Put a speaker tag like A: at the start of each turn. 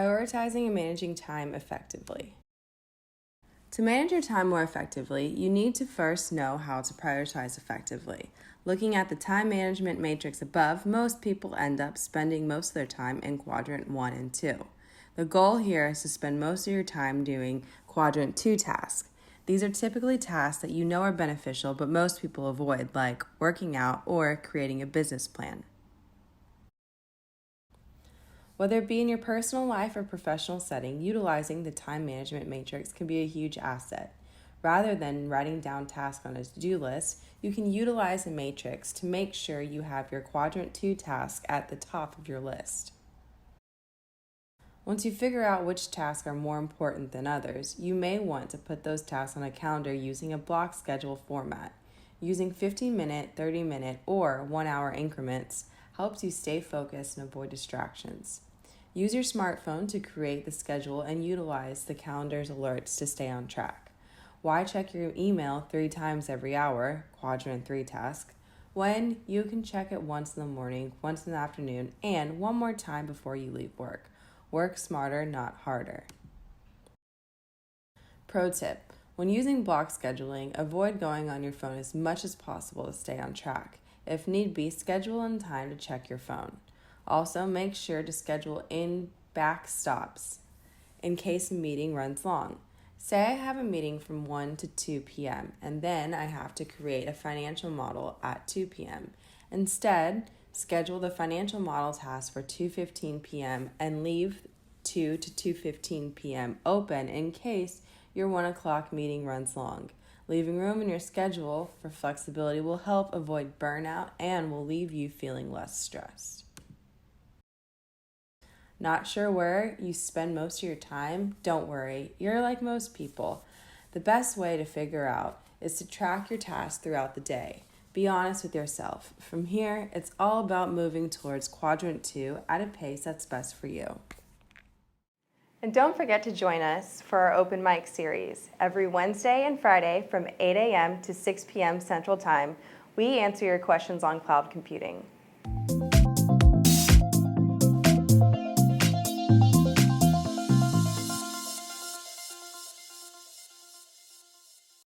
A: Prioritizing and managing time effectively. To manage your time more effectively, you need to first know how to prioritize effectively. Looking at the time management matrix above, most people end up spending most of their time in quadrant 1 and 2. The goal here is to spend most of your time doing quadrant 2 tasks. These are typically tasks that you know are beneficial, but most people avoid, like working out or creating a business plan. Whether it be in your personal life or professional setting, utilizing the time management matrix can be a huge asset. Rather than writing down tasks on a to-do list, you can utilize a matrix to make sure you have your quadrant 2 task at the top of your list. Once you figure out which tasks are more important than others, you may want to put those tasks on a calendar using a block schedule format. Using 15-minute, 30-minute, or 1-hour increments helps you stay focused and avoid distractions. Use your smartphone to create the schedule and utilize the calendar's alerts to stay on track. Why check your email 3 times every hour, quadrant 3 task, when you can check it once in the morning, once in the afternoon, and one more time before you leave work? Work smarter, not harder. Pro tip: when using block scheduling, avoid going on your phone as much as possible to stay on track. If need be, schedule in time to check your phone. Also, make sure to schedule in back stops in case a meeting runs long. Say I have a meeting from 1 to 2 p.m. and then I have to create a financial model at 2 p.m. Instead, schedule the financial model task for 2:15 p.m. and leave 2 to 2:15 p.m. open in case your 1 o'clock meeting runs long. Leaving room in your schedule for flexibility will help avoid burnout and will leave you feeling less stressed. Not sure where you spend most of your time? Don't worry, you're like most people. The best way to figure out is to track your tasks throughout the day. Be honest with yourself. From here, it's all about moving towards quadrant 2 at a pace that's best for you.
B: And don't forget to join us for our open mic series. Every Wednesday and Friday from 8 a.m. to 6 p.m. Central Time, we answer your questions on cloud computing.